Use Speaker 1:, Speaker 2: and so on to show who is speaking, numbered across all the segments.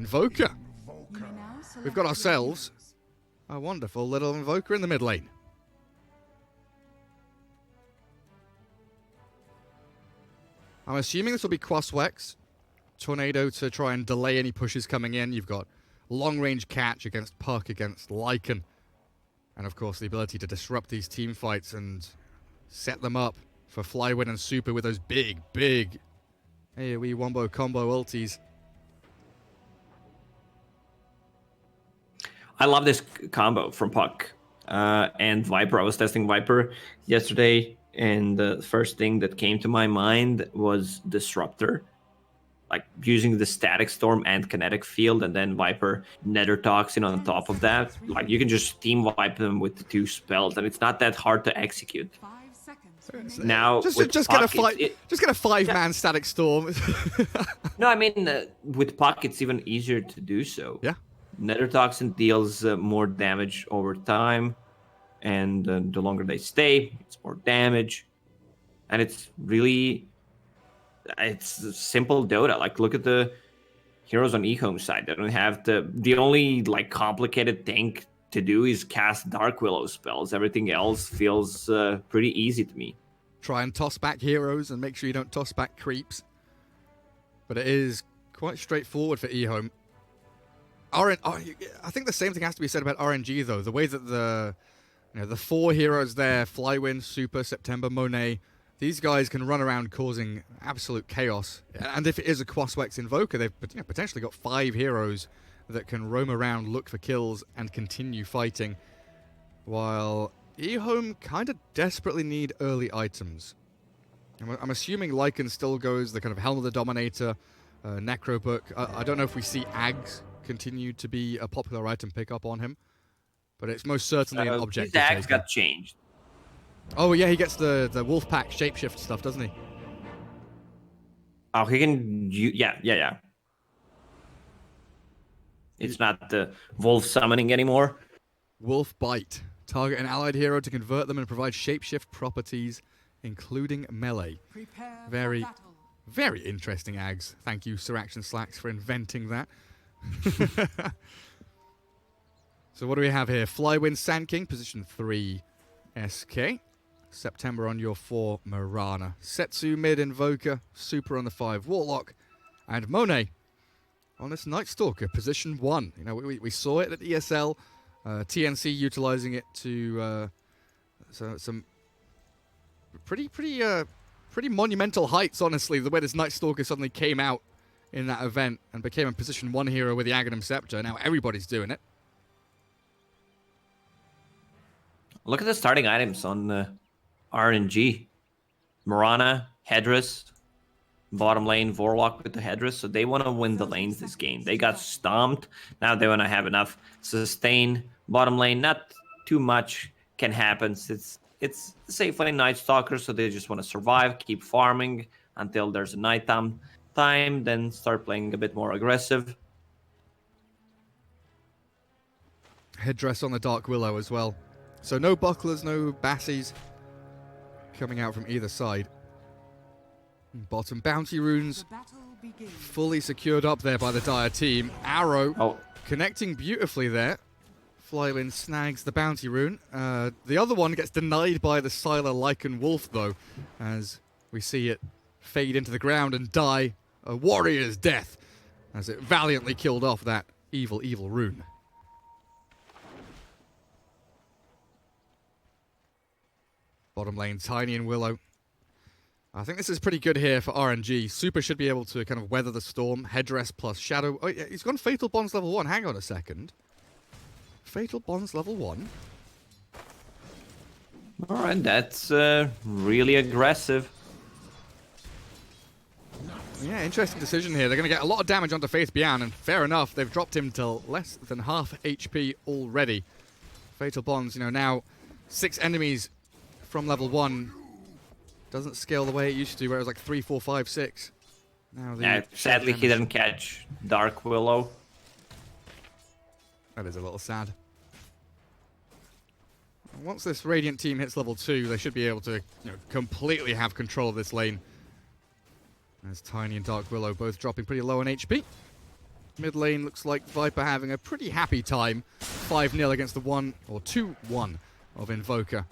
Speaker 1: Invoker. We've got ourselves a wonderful little Invoker in the mid lane. I'm assuming this will be Crosswex. Tornado to try and delay any pushes coming in. You've got long-range catch against Puck, against Lycan. And of course the ability to disrupt these team fights and set them up for Flywin and Super with those big AoE wombo combo ultis.
Speaker 2: I love this combo from Puck and Viper. I was testing Viper yesterday, and the first thing that came to my mind was Disruptor. Like using the Static Storm and Kinetic Field, and then Viper Nether Toxin on top of that. Like you can just team wipe them with the 2 spells, and it's not that hard to execute. Now,
Speaker 1: just
Speaker 2: with
Speaker 1: get
Speaker 2: Puck,
Speaker 1: a 5-man Static Storm.
Speaker 2: No, I mean with Puck, it's even easier to do so.
Speaker 1: Yeah.
Speaker 2: Nether Toxin deals more damage over time, and the longer they stay, it's more damage, and it's simple Dota. Like look at the heroes on EHOME side. They don't have the only like complicated thing to do is cast Dark Willow spells. Everything else feels pretty easy to me.
Speaker 1: Try and toss back heroes and make sure you don't toss back creeps. But it is quite straightforward for EHOME. I think the same thing has to be said about RNG though. The way that the 4 heroes there, Flywin, Super, September, Monet, these guys can run around causing absolute chaos. And if it is a Crosswex Invoker, they've potentially got 5 heroes that can roam around, look for kills, and continue fighting. While EHOME kind of desperately need early items. I'm assuming Lycan still goes the kind of Helm of the Dominator, Necro Book. I don't know if we see Ags continue to be a popular item pickup on him. But it's most certainly an objective.
Speaker 2: His Ags got changed.
Speaker 1: Oh, yeah, he gets the Wolfpack shapeshift stuff, doesn't he?
Speaker 2: Oh, he can... Yeah. It's not the wolf summoning anymore.
Speaker 1: Wolf Bite. Target an allied hero to convert them and provide shapeshift properties, including melee. Very, very interesting Ags. Thank you, Sir Action Slacks, for inventing that. So what do we have here? Flywin Sand King, position 3 SK. September on your 4 Mirana. Setsu mid Invoker, Super on the 5 Warlock, and Monet on this Night Stalker, position 1. You know, we saw it at ESL, TNC utilizing it to some pretty monumental heights, honestly, the way this Night Stalker suddenly came out in that event and became a position 1 hero with the Aghanim Scepter. Now everybody's doing it.
Speaker 2: Look at the starting items on RNG. Mirana, Headress, bottom lane, Warlock with the Headress. So they want to win the lanes this game. They got stomped. Now they want to have enough sustain. Bottom lane, not too much can happen. It's safe lane Night Stalker, so they just want to survive, keep farming until there's a nighttime time, then start playing a bit more aggressive.
Speaker 1: Headdress on the Dark Willow as well. So no bucklers, no bassies coming out from either side. Bottom bounty runes fully secured up there by the Dire team. Arrow connecting beautifully there. Flywin snags the bounty rune. The other one gets denied by the Sylar Lycan Wolf though, as we see it fade into the ground and die a warrior's death as it valiantly killed off that evil rune. Bottom lane, Tiny and Willow. I think this is pretty good here for RNG. Super should be able to kind of weather the storm. Headdress plus Shadow. Oh, yeah, he's gone Fatal Bonds level 1. Hang on a second. Fatal Bonds level 1.
Speaker 2: Alright, that's really aggressive.
Speaker 1: Yeah, interesting decision here. They're going to get a lot of damage onto Faith Bian, and fair enough, they've dropped him to less than half HP already. Fatal Bonds, you know, now 6 enemies from level 1 doesn't scale the way it used to, where it was like 3, 4, 5, 6. Now
Speaker 2: yeah, sadly he didn't catch Dark Willow.
Speaker 1: That is a little sad. Once this Radiant team hits level 2, they should be able to, you know, completely have control of this lane. As Tiny and Dark Willow both dropping pretty low on HP. Mid lane looks like Viper having a pretty happy time. 5-0 against the 1 or 2-1 of Invoker.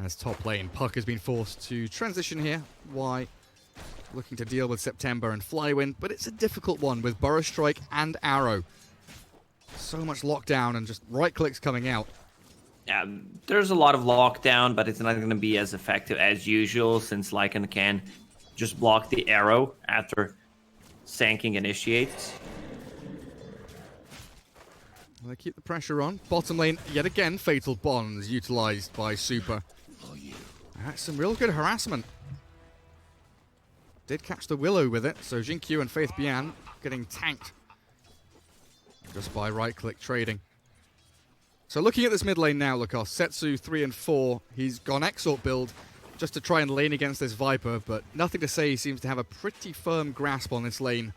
Speaker 1: As top lane, Puck has been forced to transition here. Why? Looking to deal with September and Flywind, but it's a difficult one with Burrow Strike and Arrow. So much lockdown and just right clicks coming out.
Speaker 2: Yeah, there's a lot of lockdown, but it's not going to be as effective as usual since Lycan can just block the arrow after Sanking initiates.
Speaker 1: They keep the pressure on. Bottom lane, yet again, Fatal Bonds utilized by Super. That's some real good harassment. Did catch the Willow with it, so Jinkyu and Faith Bian getting tanked just by right-click trading. So looking at this mid lane now, Lukas, Setsu 3 and 4. He's gone Exort build just to try and lane against this Viper, but nothing to say. He seems to have a pretty firm grasp on this lane.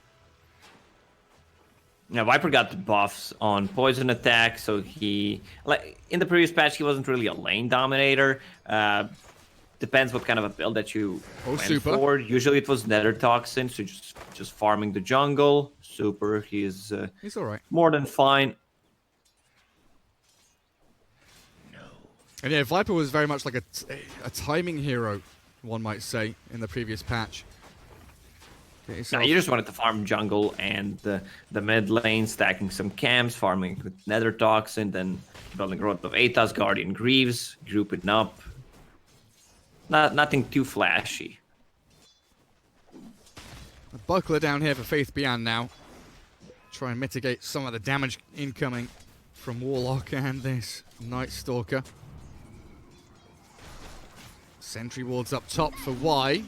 Speaker 2: Now, Viper got the buffs on poison attack, so he, like in the previous patch, he wasn't really a lane dominator. Depends what kind of a build that you went for. Usually it was Nether Toxin, so just farming the jungle. Super, he's
Speaker 1: all right.
Speaker 2: More than fine.
Speaker 1: And yeah, Viper was very much like a timing hero, one might say, in the previous patch.
Speaker 2: No, you just wanted to farm jungle and the mid lane, stacking some camps, farming with Nether Toxin, then building Growth of Aethas, Guardian Greaves, grouping up. Nothing too flashy.
Speaker 1: A buckler down here for Faith Bian now. Try and mitigate some of the damage incoming from Warlock and this Night Stalker. Sentry wards up top for Y.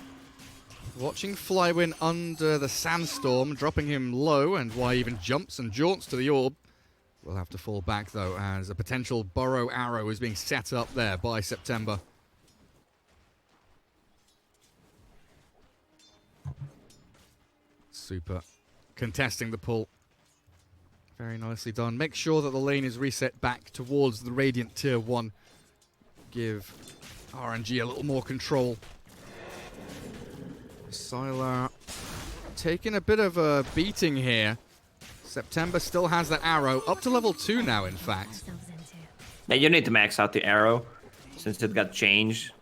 Speaker 1: Watching Flywind under the Sandstorm, dropping him low, and Y even jumps and jaunts to the orb. We'll have to fall back, though, as a potential Burrow Arrow is being set up there by September. Super contesting the pull. Very nicely done. Make sure that the lane is reset back towards the Radiant Tier 1. Give RNG a little more control. Sylar taking a bit of a beating here. September still has that arrow. Up to level 2 now, in fact.
Speaker 2: Yeah, you need to max out the arrow since it got changed.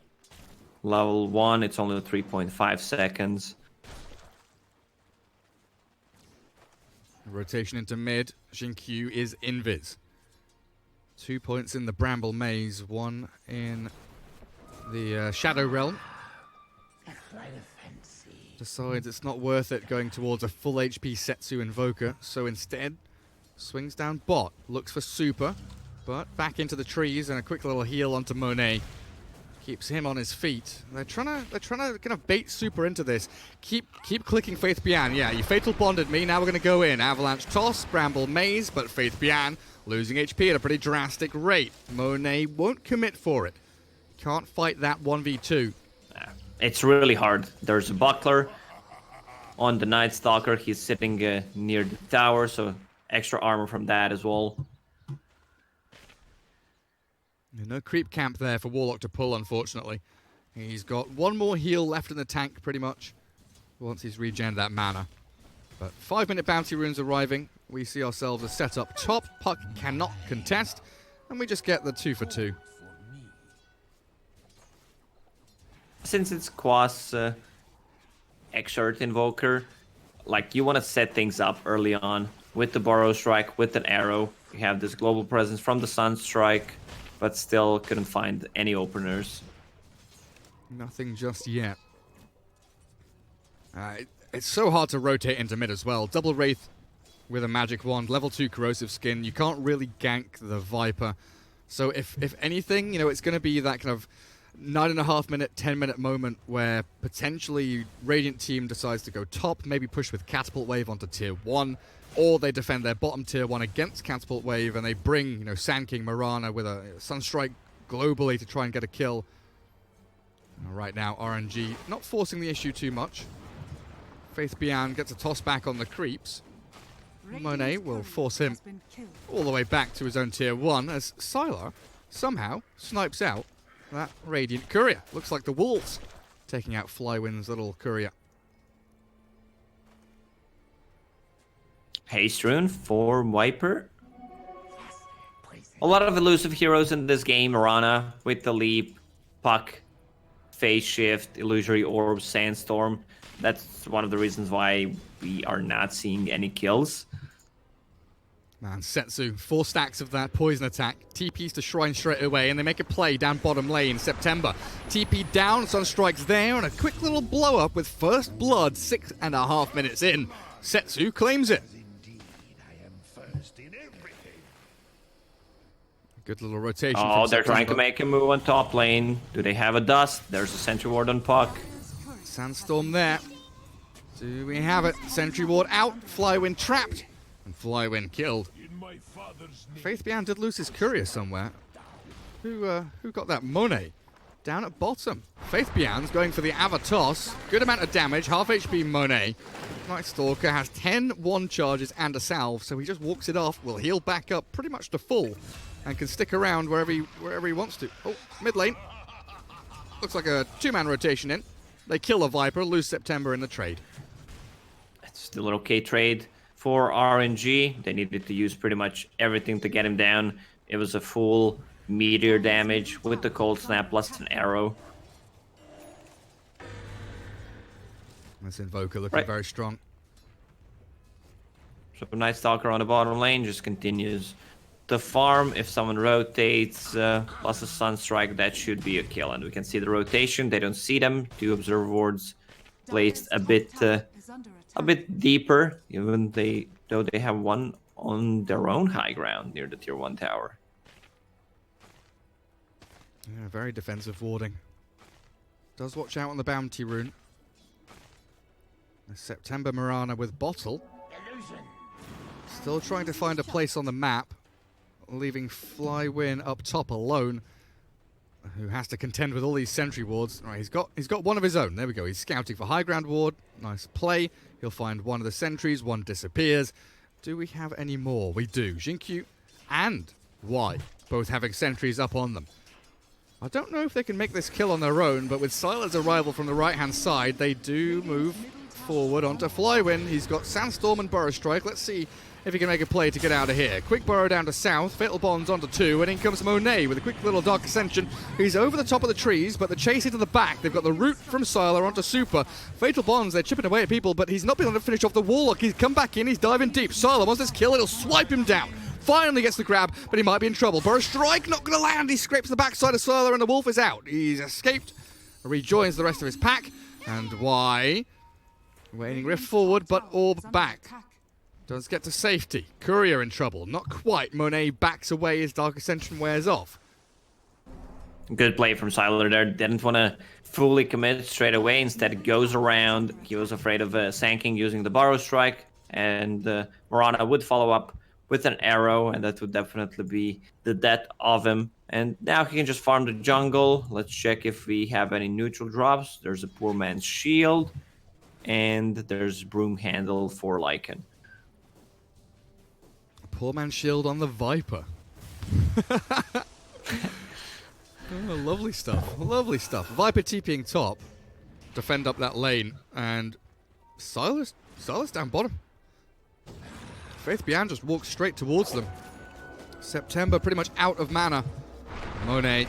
Speaker 2: Level 1, it's only 3.5 seconds.
Speaker 1: Rotation into mid. Jinkyu is invis. 2 points in the Bramble Maze, 1 in the Shadow Realm. Decides it's not worth it going towards a full HP Setsu Invoker, so instead swings down bot, looks for Super, but back into the trees and a quick little heal onto Monet. Keeps him on his feet. They're trying to kind of bait Super into this. Keep clicking Faith Bian. Yeah, you Fatal Bonded me, now we're going to go in. Avalanche Toss, Bramble Maze, but Faith Bian losing HP at a pretty drastic rate. Monet won't commit for it. Can't fight that 1v2.
Speaker 2: It's really hard. There's a buckler on the Night Stalker. He's sitting near the tower, so extra armor from that as well.
Speaker 1: No creep camp there for Warlock to pull, unfortunately. He's got one more heal left in the tank, pretty much, once he's regened that mana. But 5-minute bounty runes arriving. We see ourselves a set up top. Puck cannot contest, and we just get the 2 for 2.
Speaker 2: Since it's Quas Exert Invoker, like you want to set things up early on with the Burrow Strike, with an arrow. You have this global presence from the Sun Strike, but still couldn't find any openers.
Speaker 1: Nothing just yet. It's so hard to rotate into mid as well. Double Wraith with a magic wand, level 2 corrosive skin. You can't really gank the Viper. So if anything, you know, it's going to be that kind of 9.5 minute, 10-minute moment where potentially Radiant team decides to go top, maybe push with Catapult Wave onto Tier 1, or they defend their bottom Tier 1 against Catapult Wave and they bring, you know, Sand King Mirana with a Sunstrike globally to try and get a kill. Right now, RNG not forcing the issue too much. Faith Bian gets a toss back on the creeps. Monet will force him all the way back to his own Tier 1 as Sylar somehow snipes out that Radiant Courier. Looks like the Wolves taking out Flywind's little Courier.
Speaker 2: Haste Rune for Viper. A lot of elusive heroes in this game. Mirana with the leap, Puck, Phase Shift, Illusory Orb, Sandstorm. That's one of the reasons why we are not seeing any kills.
Speaker 1: Man, Setsu, 4 stacks of that poison attack. TP's to Shrine straight away, and they make a play down bottom lane. September. TP down, Sunstrike's there, and a quick little blow up with first blood 6.5 minutes in. Setsu claims it. Good little rotation.
Speaker 2: Oh, they're trying to make a move on top lane. Do they have a dust? There's a Sentry Ward on Puck.
Speaker 1: Sandstorm there. Do we have it? Sentry Ward out, Flywind trapped, and Flywind killed. Faith Beyond did lose his courier somewhere. Who got that? Monet. Down at bottom. Faith Beyond's going for the Avatos. Good amount of damage, half HP Monet. Night Stalker has 10 1 charges and a salve, so he just walks it off, will heal back up pretty much to full, and can stick around wherever he wants to. Oh, mid lane. Looks like a 2-man rotation in. They kill a Viper, lose September in the trade.
Speaker 2: It's still an okay trade for RNG. They needed to use pretty much everything to get him down. It was a full meteor damage with the cold snap plus an arrow.
Speaker 1: This Invoker looking very strong.
Speaker 2: So Night Stalker on the bottom lane just continues to farm. If someone rotates plus a Sunstrike, that should be a kill. And we can see the rotation. They don't see them. 2 observer wards placed a bit deeper, even though they have one on their own high ground near the tier 1 tower.
Speaker 1: Yeah, very defensive warding. Does watch out on the bounty rune. September Mirana with bottle. Still trying to find a place on the map, leaving Flywin up top alone, who has to contend with all these sentry wards. All right, he's got one of his own. There we go. He's scouting for high ground ward. Nice play. He'll find one of the sentries. One disappears. Do we have any more? We do. Jinkyu and Y both having sentries up on them. I don't know if they can make this kill on their own, but with Sylar's arrival from the right-hand side, they do move forward onto Flywin. He's got Sandstorm and Burrow Strike. Let's see if he can make a play to get out of here. Quick burrow down to south, Fatal Bonds onto 2, and in comes Monet with a quick little Dark Ascension. He's over the top of the trees, but the chase into the back. They've got the root from Sylar onto Super. Fatal Bonds, they're chipping away at people, but he's not been able to finish off the Warlock. He's come back in, he's diving deep. Sylar wants this kill, it'll swipe him down. Finally gets the grab, but he might be in trouble. Burrow Strike not going to land. He scrapes the backside of Sylar, and the Wolf is out. He's escaped, rejoins the rest of his pack, and why? Waning Rift forward, but Orb back. Does get to safety. Courier in trouble. Not quite. Monet backs away as Dark Ascension wears off.
Speaker 2: Good play from Sylar there. Didn't want to fully commit straight away. Instead, goes around. He was afraid of sanking using the Burrow Strike. And Mirana would follow up with an arrow. And that would definitely be the death of him. And now he can just farm the jungle. Let's check if we have any neutral drops. There's a Poor Man's Shield. And there's Broom Handle for Lycan.
Speaker 1: Poor Man's Shield on the Viper. Oh, lovely stuff. Lovely stuff. Viper TPing top. Defend up that lane. And Sylar's down bottom. Faith Beyond just walks straight towards them. September pretty much out of mana. Monet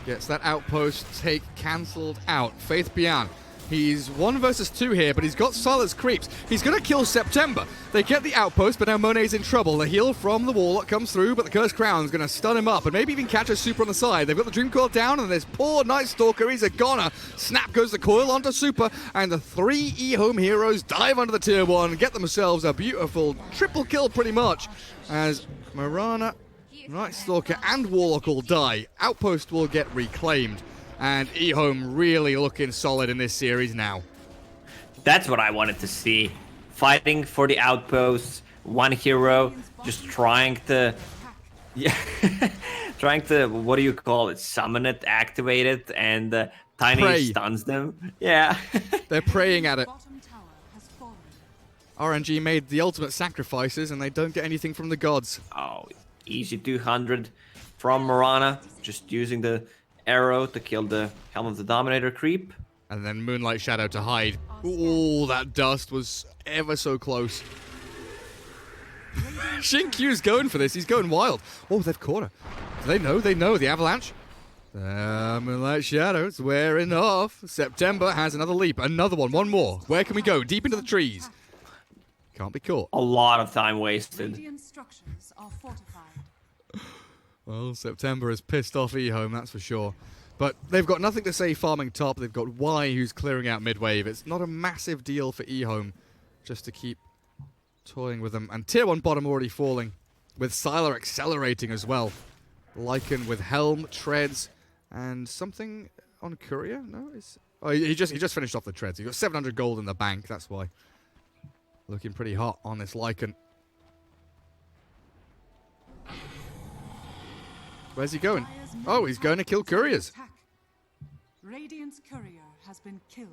Speaker 1: gets that outpost take cancelled out. Faith Beyond. He's 1 versus 2 here, but he's got Sylar's creeps. He's going to kill September. They get the outpost, but now Monet's in trouble. The heal from the Warlock comes through, but the Cursed Crown's going to stun him up and maybe even catch a Super on the side. They've got the Dream Coil down, and this poor Night Stalker, he's a goner. Snap goes the coil onto Super, and the 3 EHOME heroes dive under the tier 1 and get themselves a beautiful triple kill pretty much, as Mirana, Night Stalker, and Warlock all die. Outpost will get reclaimed. And EHOME really looking solid in this series now.
Speaker 2: That's what I wanted to see. Fighting for the outposts. One hero just trying to... Yeah, trying to, what do you call it? Summon it, activate it, and Tiny
Speaker 1: Pray.
Speaker 2: stuns them. Yeah.
Speaker 1: They're praying at it. RNG made the ultimate sacrifices, and they don't get anything from the gods.
Speaker 2: Oh, easy 200 from Mirana. Just using the arrow to kill the Helm of the Dominator creep.
Speaker 1: And then Moonlight Shadow to hide. Ooh, that dust was ever so close. Xinqiu's going for this. He's going wild. Oh, they've caught her. Do they know? They know. The avalanche. Moonlight Shadows wearing off. September has another leap. Another one. One more. Where can we go? Deep into the trees. Can't be caught.
Speaker 2: A lot of time wasted.
Speaker 3: Radiant structures are fortified.
Speaker 1: Well, September has pissed off EHOME, that's for sure. But they've got nothing to say farming top. They've got Y who's clearing out mid-wave. It's not a massive deal for EHOME just to keep toying with them. And tier 1 bottom already falling, with Sylar accelerating as well. Lycan with Helm, Treads, and something on Courier? No? Oh, he just finished off the Treads. He got 700 gold in the bank, that's why. Looking pretty hot on this Lycan. Where's he going? Oh, he's going to kill Couriers.
Speaker 3: Radiant's courier has been killed.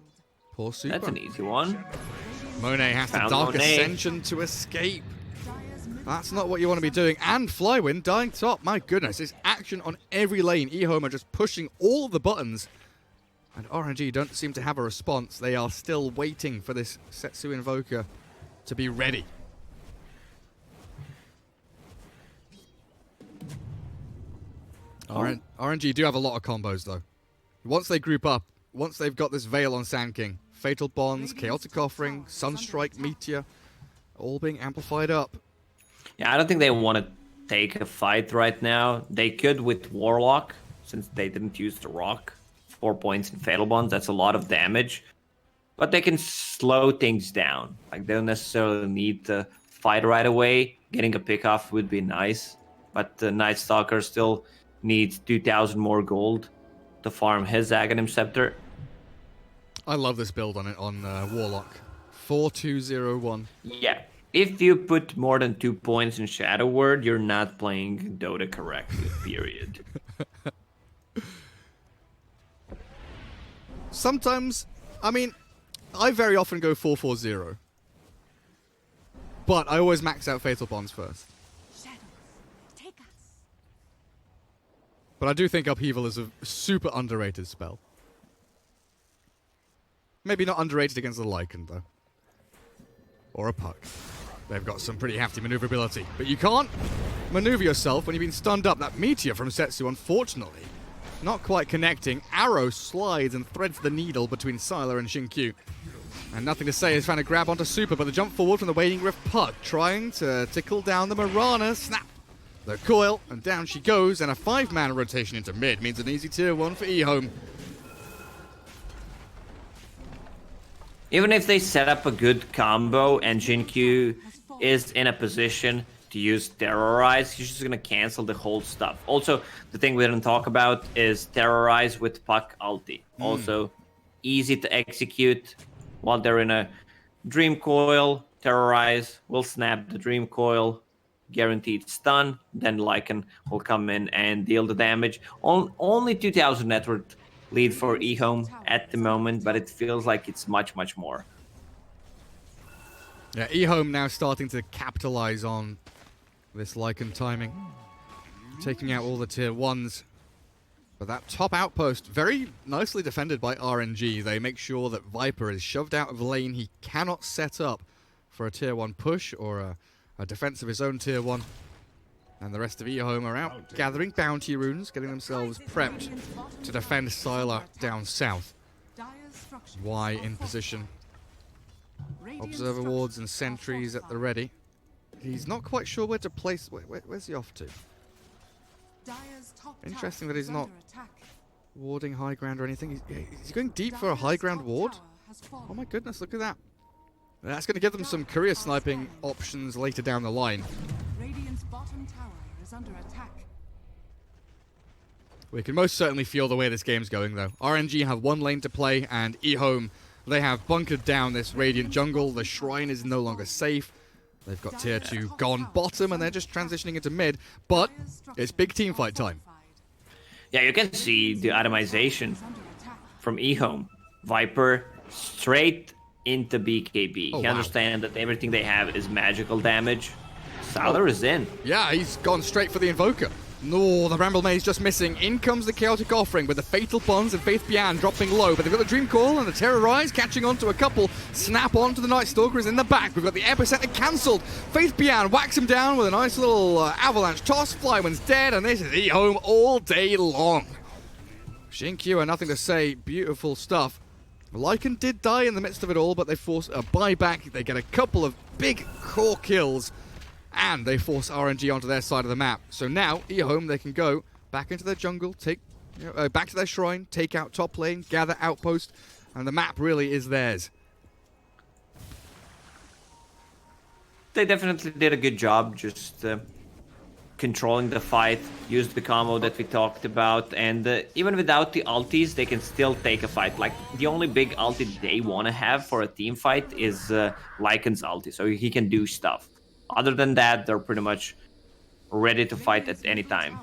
Speaker 1: Poor Super.
Speaker 2: That's an easy one.
Speaker 1: Monet has to
Speaker 2: Found
Speaker 1: Dark
Speaker 2: Monet.
Speaker 1: Ascension to escape. That's not what you want to be doing. And Flywind dying top. My goodness, it's action on every lane. EHOME are just pushing all of the buttons. And RNG don't seem to have a response. They are still waiting for this Setsu Invoker to be ready. RNG do have a lot of combos, though. Once they group up, once they've got this Veil on Sand King, Fatal Bonds, Chaotic Offering, Sunstrike, Meteor, all being amplified up.
Speaker 2: Yeah, I don't think they want to take a fight right now. They could with Warlock, since they didn't use the Rock. 4 points in Fatal Bonds, that's a lot of damage. But they can slow things down. Like, they don't necessarily need to fight right away. Getting a pick off would be nice. But the Night Stalker still needs 2,000 more gold to farm his Aghanim Scepter.
Speaker 1: I love this build on Warlock. 4-2-0-1.
Speaker 2: Yeah, if you put more than 2 points in Shadow Word, you're not playing Dota correctly, period.
Speaker 1: Sometimes, I mean, I very often go 4-4-0. But I always max out Fatal Bonds first.
Speaker 3: Shadows, take us.
Speaker 1: But I do think Upheaval is a super underrated spell. Maybe not underrated against the Lycan, though. Or a Puck. They've got some pretty hefty maneuverability. But you can't maneuver yourself when you've been stunned up. That Meteor from Setsu, unfortunately, not quite connecting. Arrow slides and threads the needle between Sylar and Xinqiu. And nothing to say is trying to grab onto Super, but the jump forward from the Wading Rift Puck, trying to tickle down the Mirana. Snap! The coil, and down she goes, and a 5-man rotation into mid means an easy tier 1 for EHOME.
Speaker 2: Even if they set up a good combo and Xinqiu is in a position to use Terrorize, he's just going to cancel the whole stuff. Also, the thing we didn't talk about is Terrorize with Puck ulti. Also, easy to execute while they're in a Dream Coil. Terrorize will snap the Dream Coil, guaranteed stun. Then Lycan will come in and deal the damage. Only 2,000 net worth lead for EHOME at the moment, but it feels like it's much, much more.
Speaker 1: Yeah, EHOME now starting to capitalize on this Lycan timing. Taking out all the tier 1s. But that top outpost, very nicely defended by RNG. They make sure that Viper is shoved out of lane. He cannot set up for a tier 1 push or a defense of his own tier 1. And the rest of EHOME are out gathering bounty runes, getting themselves prepped to defend Sylar down south. Y in position. Observer wards and sentries at the ready. He's not quite sure where to place. Where's he off to? Interesting that he's not warding high ground or anything. He's going deep for a high ground ward. Oh my goodness, look at that. That's going to give them some career sniping options later down the line.
Speaker 3: Radiant's bottom tower is under attack.
Speaker 1: We can most certainly feel the way this game's going, though. RNG have one lane to play, and EHOME, they have bunkered down this Radiant jungle. The shrine is no longer safe. They've got tier 2 gone bottom, and they're just transitioning into mid. But it's big team fight time.
Speaker 2: Yeah, you can see the itemization from EHOME. Viper straight into BKB.
Speaker 1: Oh,
Speaker 2: You
Speaker 1: wow.
Speaker 2: understand that everything they have is magical damage. Sylar is in.
Speaker 1: Yeah, he's gone straight for the Invoker. No, the Bramble Maze just missing. In comes the Chaotic Offering with the Fatal Bonds and Faith Bian dropping low. But they've got the Dream Call and the Terrorize catching onto a couple. Snap onto the Night Stalker is in the back. We've got the Epicenter cancelled. Faith Bian whacks him down with a nice little avalanche toss. Flywind's dead, and this is EHOME all day long. Xinkyu, nothing to say. Beautiful stuff. Lycan did die in the midst of it all, but they force a buyback. They get a couple of big core kills. And they force RNG onto their side of the map. So now, EHOME, they can go back into their jungle, take back to their shrine, take out top lane, gather outpost, and the map really is theirs.
Speaker 2: They definitely did a good job just controlling the fight, used the combo that we talked about, and even without the ultis, they can still take a fight. Like, the only big ulti they want to have for a team fight is Lycan's ulti, so he can do stuff. Other than that, they're pretty much ready to fight at any time.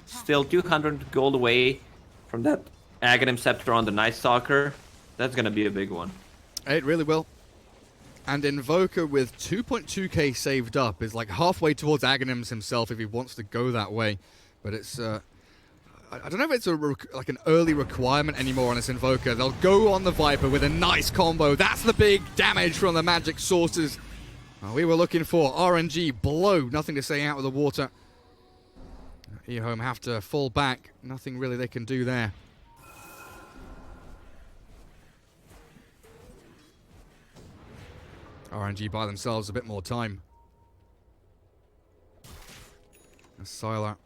Speaker 2: Still 200 gold away from that Aghanim Scepter on the Night Stalker. That's gonna be a big one.
Speaker 1: It really will. And Invoker with 2.2k saved up is like halfway towards Aghanim's himself if he wants to go that way. But it's, I don't know if it's like an early requirement anymore on this Invoker. They'll go on the Viper with a nice combo. That's the big damage from the magic sources. We were looking for RNG blow. Nothing to say out of the water. EHOME have to fall back. Nothing really they can do there. RNG by themselves a bit more time. Sylar.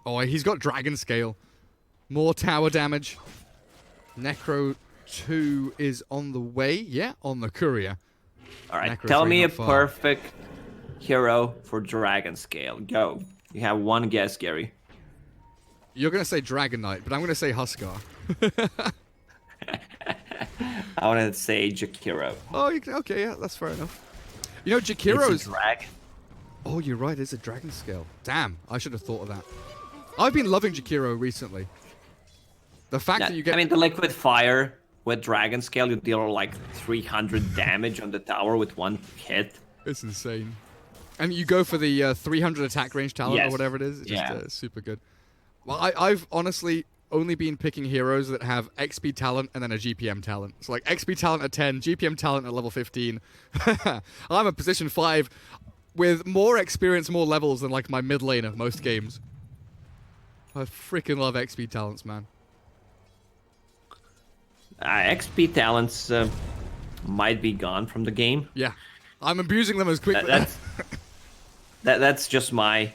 Speaker 1: Oh, he's got Dragon Scale. More tower damage. Necro 2 is on the way. Yeah, on the courier.
Speaker 2: Alright, tell me a perfect hero for Dragon Scale. Go. You have one guess, Gary.
Speaker 1: You're going to say Dragon Knight, but I'm going to say Huskar.
Speaker 2: I want to say Jakiro.
Speaker 1: Oh, okay, yeah, that's fair enough. You know, Jakiro's...
Speaker 2: It's a dragon.
Speaker 1: Oh, you're right, it's a Dragon Scale. Damn, I should have thought of that. I've been loving Jakiro recently. The fact that you get...
Speaker 2: I mean, the Liquid Fire with Dragon Scale, you deal like 300 damage on the tower with one hit.
Speaker 1: It's insane. And you go for the 300 attack range talent or whatever it is. It's just super good. Well, I've honestly only been picking heroes that have XP talent and then a GPM talent. So like XP talent at 10, GPM talent at level 15. I'm a position 5 with more experience, more levels than like my mid lane of most games. I freaking love XP talents, man.
Speaker 2: XP talents might be gone from the game.
Speaker 1: Yeah, I'm abusing them as quickly.
Speaker 2: That's just my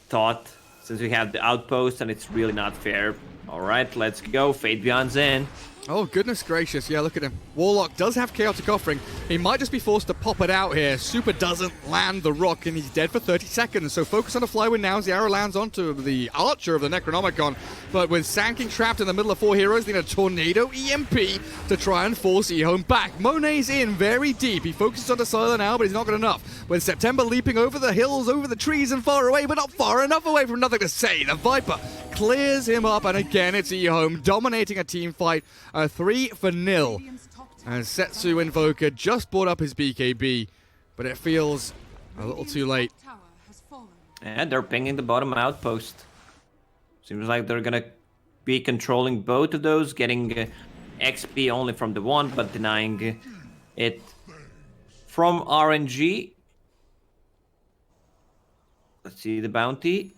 Speaker 2: thought. Since we have the outpost and it's really not fair. All right, let's go. Fate Beyond's in.
Speaker 1: Oh, goodness gracious. Yeah, look at him. Warlock does have Chaotic Offering. He might just be forced to pop it out here. Super doesn't land the rock, and he's dead for 30 seconds. So focus on the Flywind now as the arrow lands onto the Archer of the Necronomicon. But with Sand trapped in the middle of 4 heroes, they need a Tornado EMP to try and force EHOME back. Monet's in very deep. He focuses on the Sylar now, but he's not good enough. With September leaping over the hills, over the trees, and far away, but not far enough away from nothing to say. The Viper clears him up, and again, it's EHOME dominating a team fight. 3-0. And Setsu Invoker just brought up his BKB, but it feels a little too late.
Speaker 2: And they're pinging the bottom outpost. Seems like they're gonna be controlling both of those, getting XP only from the one, but denying it from RNG. Let's see the bounty.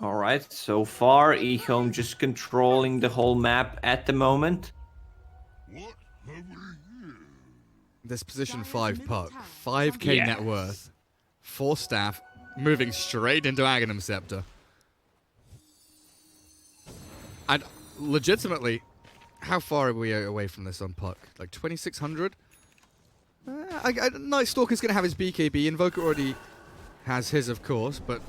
Speaker 2: Alright, so far, EHOME just controlling the whole map at the moment.
Speaker 1: This position 5 puck, 5k net worth, 4 staff, moving straight into Aghanim Scepter. And legitimately, how far are we away from this on puck? Like 2600? Night Stalker's going to have his BKB. Invoker already has his, of course, but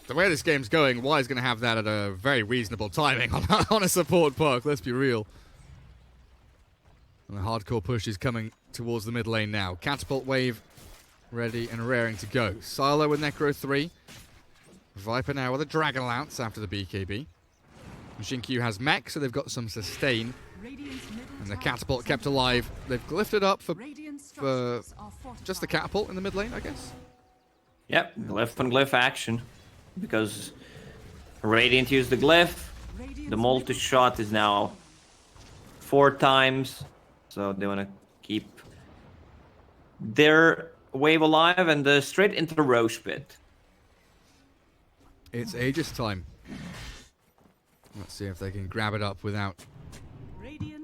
Speaker 1: the way this game's going, Y is going to have that at a very reasonable timing on a support puck, let's be real. And the hardcore push is coming towards the mid lane now. Catapult wave ready and raring to go. Silo with Necro 3. Viper now with a Dragon Lance after the BKB. Xinkyu has mech, so they've got some sustain. And the catapult kept alive. They've glyphed it up for just the catapult in the mid lane, I guess.
Speaker 2: Yep, glyph on glyph action. because Radiant used the glyph. The multi-shot is now 4 times, so they want to keep their wave alive and straight into the Roche pit.
Speaker 1: It's Aegis time. Let's see if they can grab it up without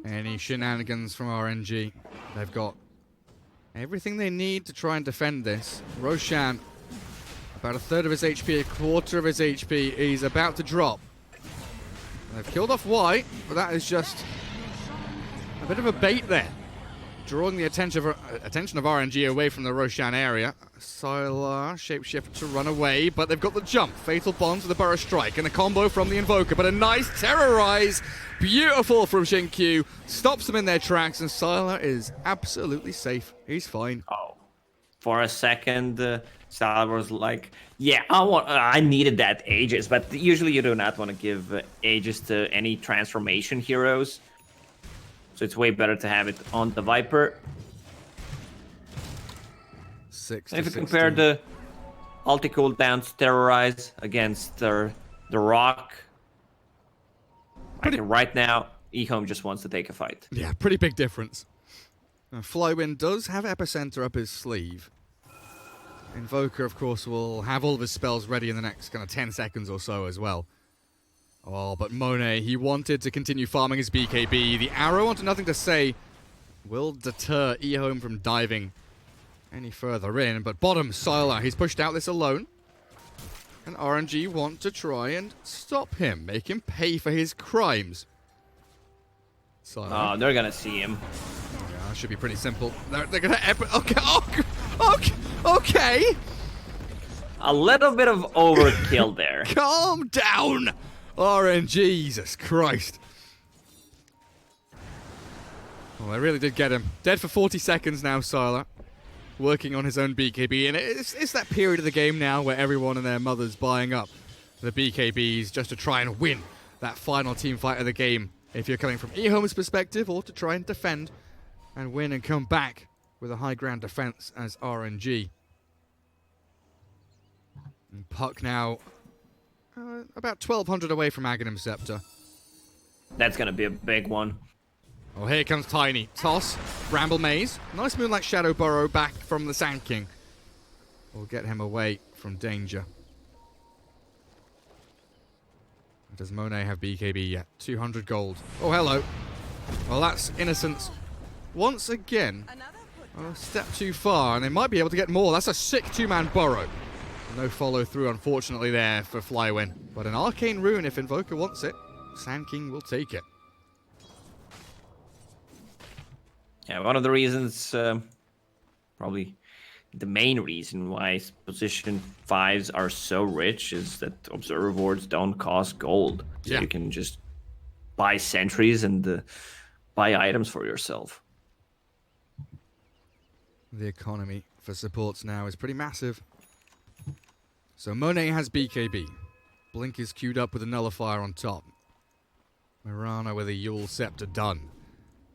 Speaker 1: any shenanigans from RNG. They've got everything they need to try and defend this. Roshan, about a third of his HP, a quarter of his HP. He's about to drop. They've killed off White, but that is just a bit of a bait there. Drawing the attention of RNG away from the Roshan area. Sylar, shapeshift to run away, but they've got the jump. Fatal Bonds with the Burrow Strike and a combo from the Invoker, but a nice Terrorize. Beautiful from Xinkyu. Stops them in their tracks, and Sylar is absolutely safe. He's fine.
Speaker 2: Oh. For a second, Sylar was like, yeah, I needed that Aegis, but usually you do not want to give Aegis to any transformation heroes. So it's way better to have it on the Viper.
Speaker 1: 6
Speaker 2: And
Speaker 1: to
Speaker 2: if you compare
Speaker 1: 16.
Speaker 2: the ulti cooldowns Terrorize against the Rock, right now, EHOME just wants to take a fight.
Speaker 1: Yeah, pretty big difference. Flywind does have Epicenter up his sleeve. Invoker, of course, will have all of his spells ready in the next kind of 10 seconds or so as well. Oh, but Monet, he wanted to continue farming his BKB. The arrow, onto nothing to say, will deter EHOME from diving any further in. But bottom, Sylar, he's pushed out this alone. And RNG want to try and stop him, make him pay for his crimes. Sylar.
Speaker 2: Oh, they're gonna see him.
Speaker 1: Yeah, that should be pretty simple. They're gonna okay.
Speaker 2: A little bit of overkill there.
Speaker 1: Calm down, RNG. Jesus Christ. Well, they really did get him. Dead for 40 seconds now, Sylar. Working on his own BKB, and it's that period of the game now where everyone and their mother's buying up the BKBs just to try and win that final team fight of the game. If you're coming from EHOME's perspective, or to try and defend and win and come back with a high ground defense as RNG. And Puck now about 1,200 away from Aghanim Scepter.
Speaker 2: That's gonna be a big one.
Speaker 1: Oh, here comes Tiny. Toss, Bramble Maze. Nice Moonlight Shadow Burrow back from the Sand King. We'll get him away from danger. Does Monet have BKB yet? 200 gold. Oh, hello. Well, that's Innocence once again a step too far, and they might be able to get more. That's a sick two-man burrow. No follow-through, unfortunately, there for Flywin. But an Arcane Rune, if Invoker wants it, Sand King will take it.
Speaker 2: Yeah, one of the reasons, probably the main reason why position 5s are so rich is that Observer Wards don't cost gold. So
Speaker 1: Yeah.
Speaker 2: you can just buy sentries and buy items for yourself.
Speaker 1: The economy for supports now is pretty massive. So Monet has BKB. Blink is queued up with a Nullifier on top. Mirana with a Yule Scepter done.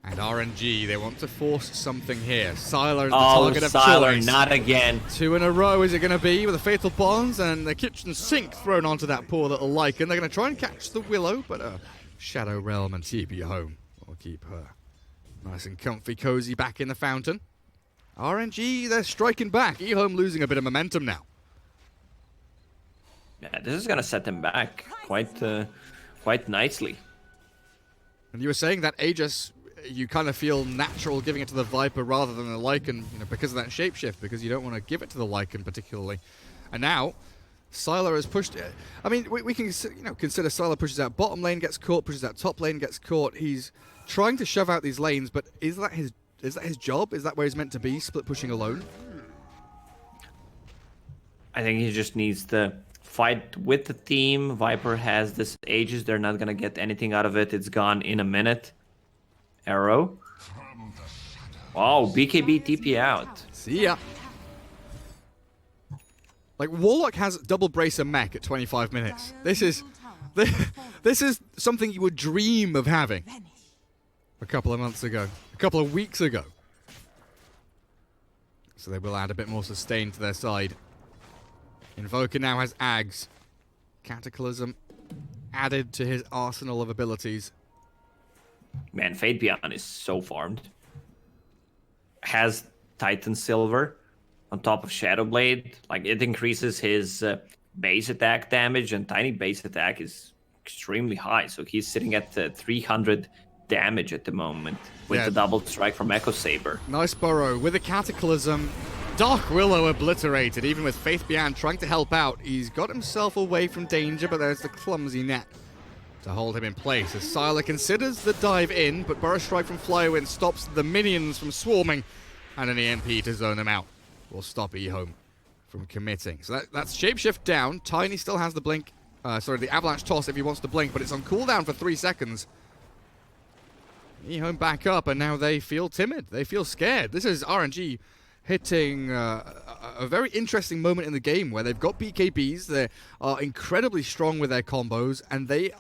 Speaker 1: And RNG, they want to force something here. Sylar is the target of
Speaker 2: Sylar,
Speaker 1: choice.
Speaker 2: not again.
Speaker 1: 2 in a row is it going to be with the Fatal Bonds and the kitchen sink thrown onto that poor little Lycan. They're going to try and catch the Willow, but Shadow Realm and TP home will keep her nice and comfy, cozy back in the fountain. RNG, they're striking back. EHOME losing a bit of momentum now.
Speaker 2: Yeah, this is gonna set them back quite nicely.
Speaker 1: And you were saying that Aegis, you kind of feel natural giving it to the Viper rather than the Lycan, because of that shapeshift, because you don't want to give it to the Lycan particularly. And now, Sylar has pushed it. I mean, we can consider Sylar pushes out bottom lane, gets caught, pushes out top lane, gets caught. He's trying to shove out these lanes, but is that his job? Is that where he's meant to be, split pushing alone?
Speaker 2: I think he just needs to fight with the team. Viper has this Aegis. They're not gonna get anything out of it. It's gone in a minute. Arrow. Oh, BKB TP out.
Speaker 1: See ya. Like, Warlock has double bracer mech at 25 minutes. This is something you would dream of having a couple of months ago, a couple of weeks ago. So they will add a bit more sustain to their side. Invoker now has Ags. Cataclysm added to his arsenal of abilities.
Speaker 2: Man, Fate Beyond is so farmed. Has Titan Silver on top of Shadow Blade. Like, it increases his base attack damage, and Tiny base attack is extremely high. So he's sitting at 300 damage at the moment with the double strike from Echo Saber.
Speaker 1: Nice burrow with a Cataclysm. Dark Willow obliterated, even with Faith Beyond trying to help out. He's got himself away from danger, but there's the clumsy net to hold him in place as Sylar considers the dive in, but Burrow Strike from Flywind stops the minions from swarming, and an EMP to zone him out will stop EHOME from committing. So that's Shapeshift down. Tiny still has the blink, the Avalanche Toss if he wants to blink, but it's on cooldown for 3 seconds. EHOME back up, and now they feel timid. They feel scared. This is RNG hitting a very interesting moment in the game where they've got BKBs. They are incredibly strong with their combos, and they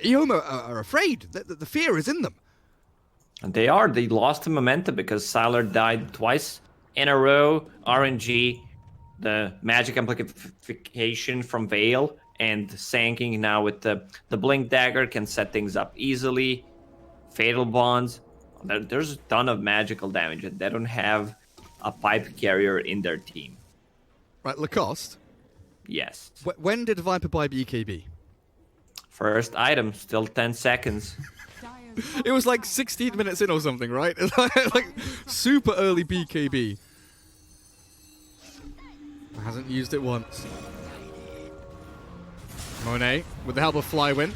Speaker 1: EHOME are afraid. The fear is in them.
Speaker 2: And they are. They lost the momentum because Sylar died twice in a row. RNG, the magic amplification from Veil, and Sanking now with the Blink Dagger can set things up easily. Fatal Bonds. There's a ton of magical damage, and they don't have a pipe carrier in their team.
Speaker 1: Right, Lacoste?
Speaker 2: Yes.
Speaker 1: When did Viper buy BKB?
Speaker 2: First item, still 10 seconds.
Speaker 1: It was like 16 minutes in or something, right? Like super early BKB. Hasn't used it once. Monet with the help of Flywind.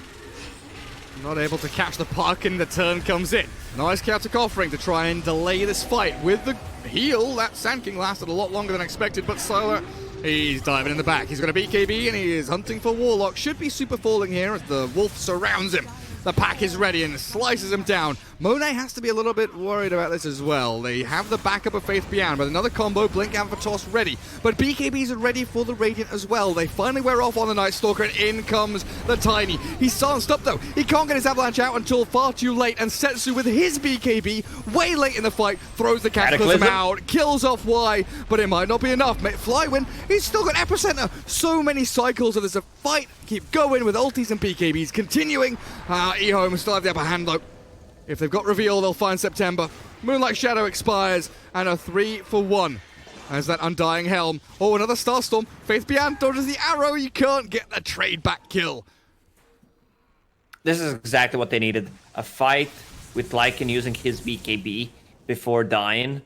Speaker 1: Not able to catch the puck, and the turn comes in. Nice chaotic offering to try and delay this fight with the heal. That Sand King lasted a lot longer than expected, but Sylar, he's diving in the back. He's got a BKB, and he is hunting for Warlock. Should be super falling here as the Wolf surrounds him. The pack is ready and slices him down. Monet has to be a little bit worried about this as well. They have the backup of Faith Beyond, but another combo, Blink and for Toss ready. But BKBs are ready for the Radiant as well. They finally wear off on the Night Stalker, and in comes the Tiny. He's silenced up though. He can't get his Avalanche out until far too late, and Setsu with his BKB, way late in the fight, throws the Cataclysm out, kills off Y, but it might not be enough. Flywind, he's still got Epicenter. So many cycles of this fight. Keep going with ultis and BKBs continuing. EHOME still have the upper hand though. If they've got reveal, they'll find September. Moonlight Shadow expires, and a 3-for-1 as that Undying Helm. Oh, another Starstorm. Faith Beyond dodges the arrow. You can't get the trade back kill.
Speaker 2: This is exactly what they needed. A fight with Lycan using his BKB before dying.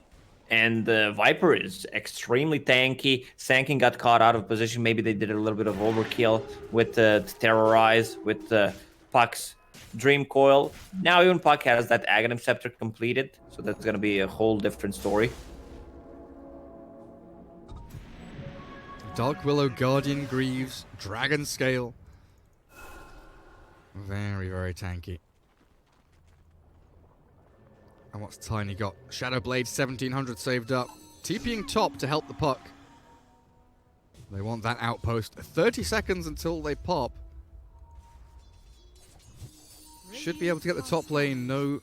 Speaker 2: And Viper is extremely tanky. Sanking got caught out of position. Maybe they did a little bit of overkill with Terrorize, with Puck's Dream Coil. Now even Puck has that Aghanim Scepter completed, so that's going to be a whole different story.
Speaker 1: Dark Willow, Guardian Greaves, Dragon Scale. Very, very tanky. And what's Tiny got? Shadow Blade, 1700 saved up. TPing top to help the puck. They want that outpost. 30 seconds until they pop. Should be able to get the top lane. No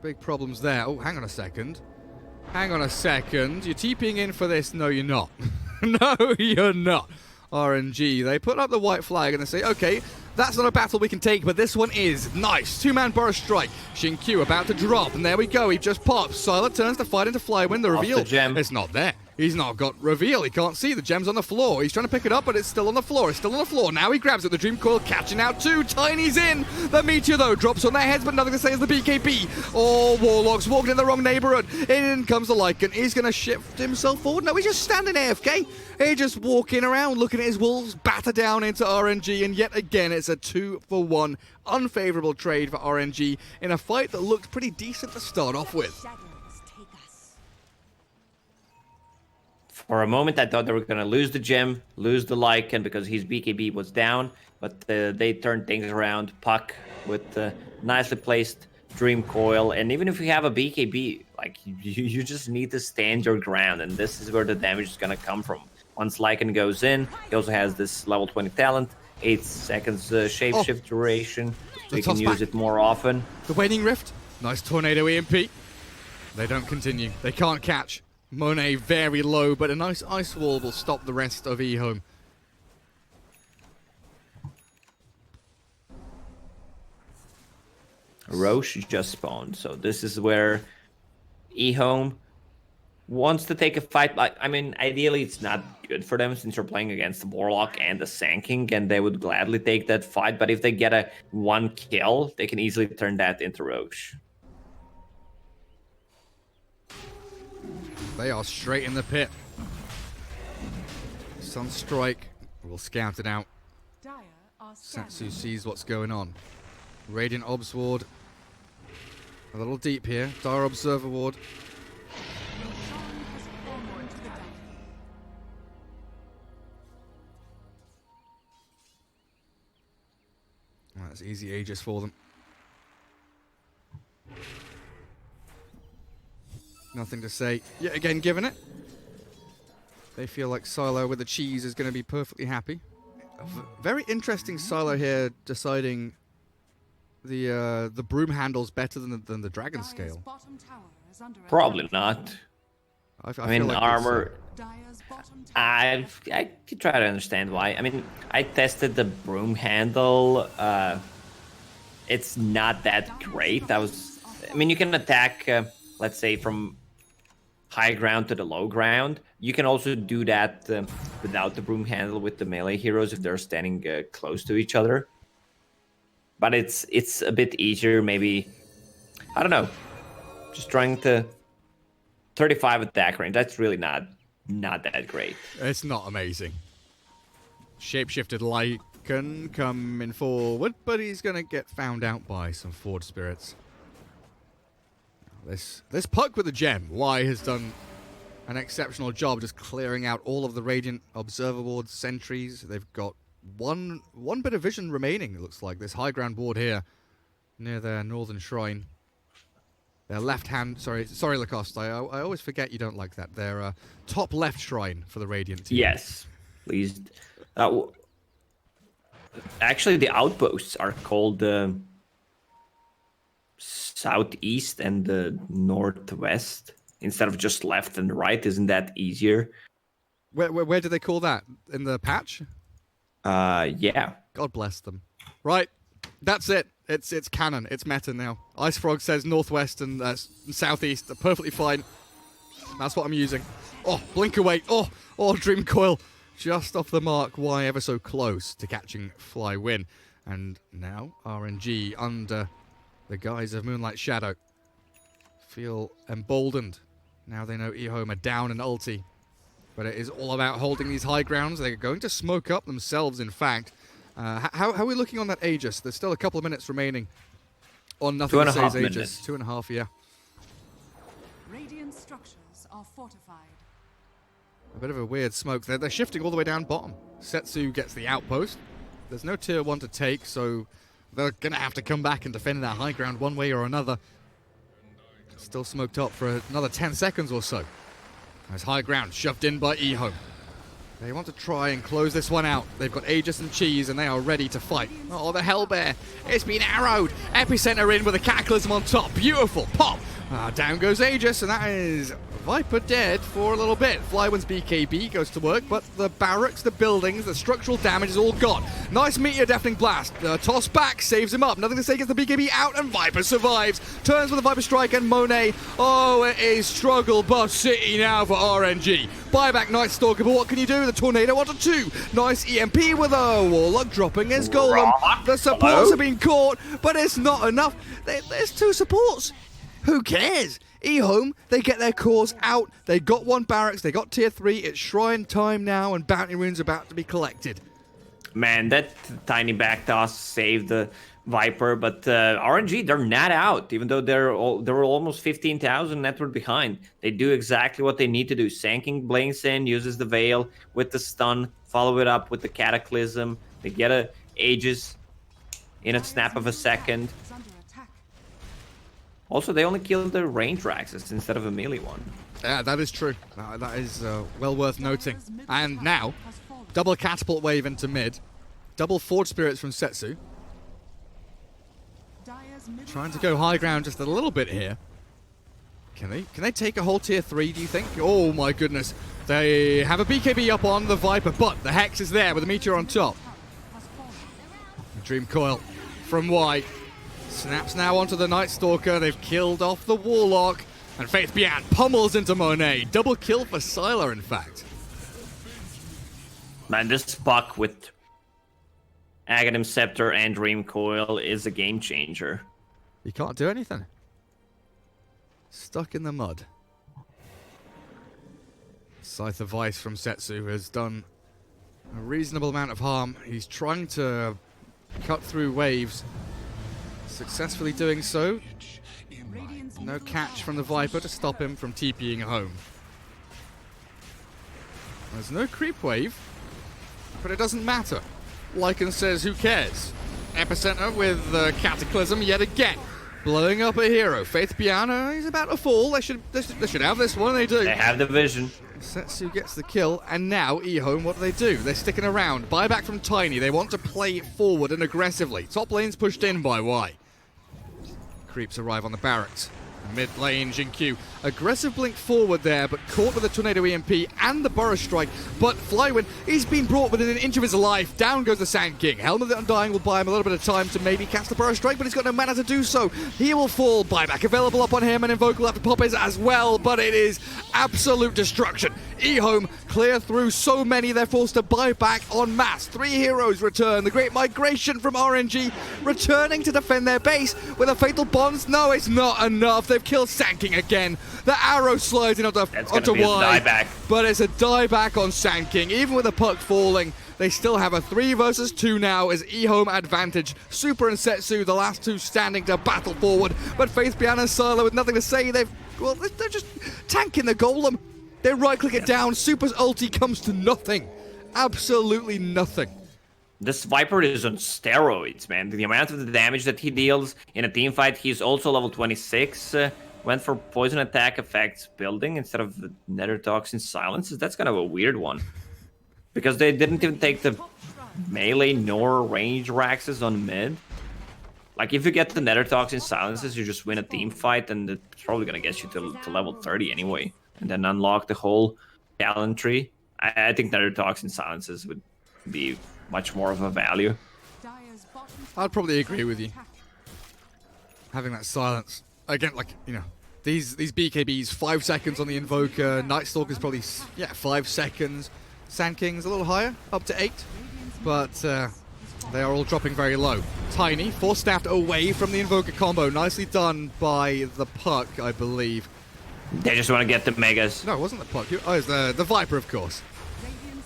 Speaker 1: big problems there. Oh, hang on a second. Hang on a second. You're TPing in for this? No, you're not. No, you're not. RNG. They put up the white flag and they say, okay, that's not a battle we can take, but this one is. Nice. Two-man Burrow Strike. Q about to drop, and there we go. He just pops. Sylar turns to fight into Flywind. The reveal.
Speaker 2: The gem.
Speaker 1: It's not there. He's not got reveal. He can't see. The gem's on the floor. He's trying to pick it up, but it's still on the floor. It's still on the floor. Now he grabs it. The Dream Coil catching out too. Tiny's in. The Meteor, though, drops on their heads, but nothing to say as the BKB. Oh, Warlock's walking in the wrong neighborhood. In comes the Lycan. He's going to shift himself forward. No, he's just standing AFK. He's just walking around, looking at his wolves batter down into RNG, and yet again, it's a 2-for-1 unfavorable trade for RNG in a fight that looked pretty decent to start off with.
Speaker 2: For a moment, I thought they were going to lose the gem, lose the Lycan because his BKB was down, but they turned things around. Puck with nicely placed Dream Coil, and even if you have a BKB, like you just need to stand your ground, and this is where the damage is going to come from. Once Lycan goes in, he also has this level 20 talent, 8 seconds shapeshift duration, so you can use it more often.
Speaker 1: The Waning Rift, nice Tornado EMP. They don't continue. They can't catch. Monet very low, but a nice ice wall will stop the rest of EHOME.
Speaker 2: Roche just spawned, so this is where EHOME wants to take a fight. I mean, ideally it's not good for them since you're playing against the Warlock and the Sand King, and they would gladly take that fight, but if they get a 1 kill, they can easily turn that into Roche.
Speaker 1: They are straight in the pit. Sunstrike will scout it out.
Speaker 3: Dire are
Speaker 1: Setsu sees what's going on. Radiant Obs Ward. A little deep here. Dire Observer Ward. That's easy Aegis for them. Nothing to say. Yet again, given it. They feel like Silo with the cheese is going to be perfectly happy. Very interesting Silo here deciding the broom handle's better than the dragon scale.
Speaker 2: Probably not. I mean,
Speaker 1: feel like
Speaker 2: armor. I could try to understand why. I mean, I tested the broom handle. It's not that great. I mean, you can attack, let's say, from high ground to the low ground. You can also do that without the broom handle with the melee heroes if they're standing close to each other. But it's a bit easier, maybe. I don't know. Just trying to 35 attack range. That's really not that great.
Speaker 1: It's not amazing. Shapeshifted Lycan coming forward, but he's going to get found out by some Forge Spirits. This puck with the gem, Y has done an exceptional job just clearing out all of the Radiant Observer Ward sentries. They've got one bit of vision remaining, it looks like. This high ground ward here near their northern shrine. Their left hand, sorry Lacoste, I always forget you don't like that. Their top left shrine for the Radiant team.
Speaker 2: Yes, please. Actually, the outposts are called southeast and the northwest instead of just left and right. Isn't that easier?
Speaker 1: Where do they call that? In the patch?
Speaker 2: Yeah.
Speaker 1: God bless them. Right, that's it. It's canon. It's meta now. Ice Frog says northwest and southeast are perfectly fine. That's what I'm using. Oh, blink away. Oh, Dream Coil. Just off the mark. Why ever so close to catching Fly Win. And now RNG under the guise of Moonlight Shadow feel emboldened. Now they know EHOME are down in ulti. But it is all about holding these high grounds. They're going to smoke up themselves, in fact. How are we looking on that Aegis? There's still a couple of minutes remaining on Nothing to Say's Aegis. 2.5, yeah.
Speaker 3: Radiant structures are fortified.
Speaker 1: A bit of a weird smoke there. They're shifting all the way down bottom. Setsu gets the outpost. There's no tier 1 to take, so they're going to have to come back and defend that high ground one way or another. Still smoked up for another 10 seconds or so. As high ground shoved in by EHOME. They want to try and close this one out. They've got Aegis and Cheese, and they are ready to fight. Oh, the Hellbear. It's been arrowed. Epicenter in with a Cataclysm on top. Beautiful. Pop. Down goes Aegis, and that is Viper dead for a little bit. Flywin's BKB goes to work, but the barracks, the buildings, the structural damage is all gone. Nice Meteor Deafening Blast. Toss back, saves him up. Nothing to say, gets the BKB out, and Viper survives. Turns with a Viper Strike, and Monet. Oh, it is struggle bus city now for RNG. Buyback Night Stalker, but what can you do? The Tornado onto 2. Nice EMP with a Warlock dropping his Golem. The supports have been caught, but it's not enough. There's 2 supports. Who cares? EHOME, they get their cores out. They got 1 barracks. They got tier 3. It's shrine time now, and bounty runes about to be collected.
Speaker 2: Man, that tiny back toss saved the Viper, but RNG, they're not out, even though they were almost 15,000 network behind. They do exactly what they need to do. Sand King blinks in, uses the Veil with the stun, follow it up with the Cataclysm. They get a Aegis in a snap of a second. Also, they only killed the range Raxus instead of a melee one.
Speaker 1: Yeah, that is true. That is well worth noting. And now, double Catapult Wave into mid. Double Forge Spirits from Setsu. Trying to go high ground just a little bit here. Can they take a whole tier 3, do you think? Oh my goodness. They have a BKB up on the Viper, but the Hex is there with the Meteor on top. Dream Coil from Y. Snaps now onto the Night Stalker. They've killed off the Warlock. And Faith Bian pummels into Monet. Double kill for Sylar, in fact.
Speaker 2: Man, this Puck with Aghanim Scepter and Dream Coil is a game changer.
Speaker 1: You can't do anything. Stuck in the mud. Scythe of Vice from Setsu has done a reasonable amount of harm. He's trying to cut through waves. Successfully doing so. No catch from the Viper to stop him from TPing home. There's no creep wave, but it doesn't matter. Lycan says, who cares? Epicenter with Cataclysm yet again. Blowing up a hero. Faith Piano, he's about to fall. They should have this one, they do.
Speaker 2: They have the vision.
Speaker 1: Setsu gets the kill, and now EHOME, what do? They're sticking around. Buyback from Tiny. They want to play forward and aggressively. Top lane's pushed in by Y. Creeps arrive on the barracks. Mid lane, Jinq. Aggressive blink forward there, but caught with the Tornado EMP and the Burrow Strike. But Flywind, he's been brought within an inch of his life. Down goes the Sand King. Helm of the Undying will buy him a little bit of time to maybe cast the Burrow Strike, but he's got no mana to do so. He will fall. Buyback available up on him, and Invoke will have to pop his as well, but it is absolute destruction. EHOME clear through so many, they're forced to buy back en masse. 3 heroes return. The Great Migration from RNG returning to defend their base with a Fatal Bonds. No, it's not enough. They've killed Sand King again. The arrow slides in onto Y, but it's a dieback on Sand King. Even with the puck falling, they still have a 3 versus 2 now as EHOME advantage. Super and Setsu, the last 2 standing to battle forward, but Faith Bian and Sylar with nothing to say. They're just tanking the Golem. They right-click it down. Super's ulti comes to nothing. Absolutely nothing.
Speaker 2: This Viper is on steroids, man. The amount of the damage that he deals in a team fight, he's also level 26. Went for poison attack effects building instead of the Nether Toxin Silences. That's kind of a weird one. Because they didn't even take the melee nor range Raxes on mid. Like, if you get the Nether Toxin Silences, you just win a team fight, and it's probably going to get you to level 30 anyway. And then unlock the whole talent tree. I think Nether Toxin Silences would be much more of a value.
Speaker 1: I'd probably agree with you. Having that silence. Again, like, you know, these BKBs, 5 seconds on the Invoker. Night Stalker's probably, 5 seconds. Sand King's a little higher, up to 8. But they are all dropping very low. Tiny, force-staffed away from the Invoker combo. Nicely done by the Puck, I believe.
Speaker 2: They just want to get the Megas.
Speaker 1: No, it wasn't the Puck. Oh, it's the Viper, of course.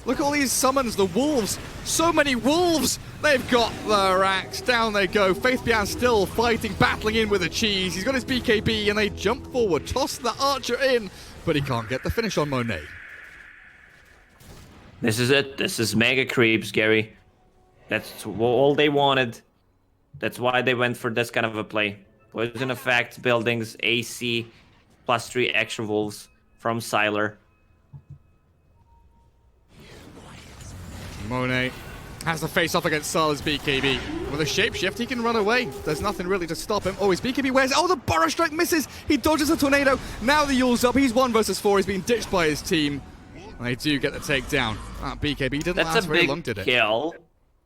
Speaker 1: Look at all these summons, the Wolves. So many Wolves. They've got the racks. Down they go. Faith Bian still fighting, battling in with a cheese. He's got his BKB, and they jump forward. Toss the Archer in, but he can't get the finish on Monet.
Speaker 2: This is it. This is mega creeps, Gary. That's all they wanted. That's why they went for this kind of a play. Poison effects, buildings, AC, +3 extra wolves from Sylar.
Speaker 1: Monet has to face off against Sylar's BKB. With a shapeshift, he can run away. There's nothing really to stop him. Oh, his BKB wears. Oh, the Burrow Strike misses. He dodges a tornado. Now the Yule's up. He's 1 versus 4. He's been ditched by his team. And they do get the takedown. That BKB didn't last very long, did it?
Speaker 2: That's a big kill.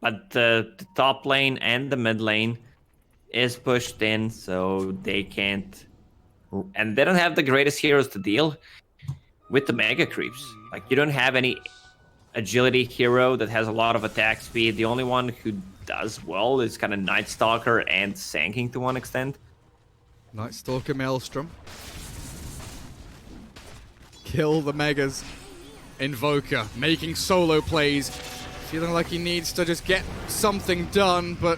Speaker 2: But the top lane and the mid lane is pushed in, so they can't. And they don't have the greatest heroes to deal with the mega creeps. Like, you don't have any agility hero that has a lot of attack speed. The only one who does well is kind of Night Stalker and Sand King to one extent.
Speaker 1: Night Stalker Maelstrom. Kill the Megas. Invoker making solo plays. Feeling like he needs to just get something done, but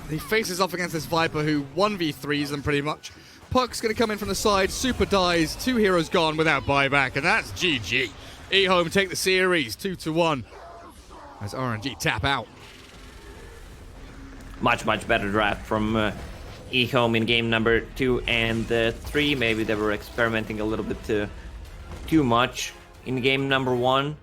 Speaker 1: he faces off against this Viper who 1v3s them pretty much. Puck's going to come in from the side. Super dies. 2 heroes gone without buyback, and that's GG. EHOME take the series 2-1 as RNG tap out.
Speaker 2: Much better draft from EHOME in game number 2 and 3. Maybe they were experimenting a little bit too much in game number 1.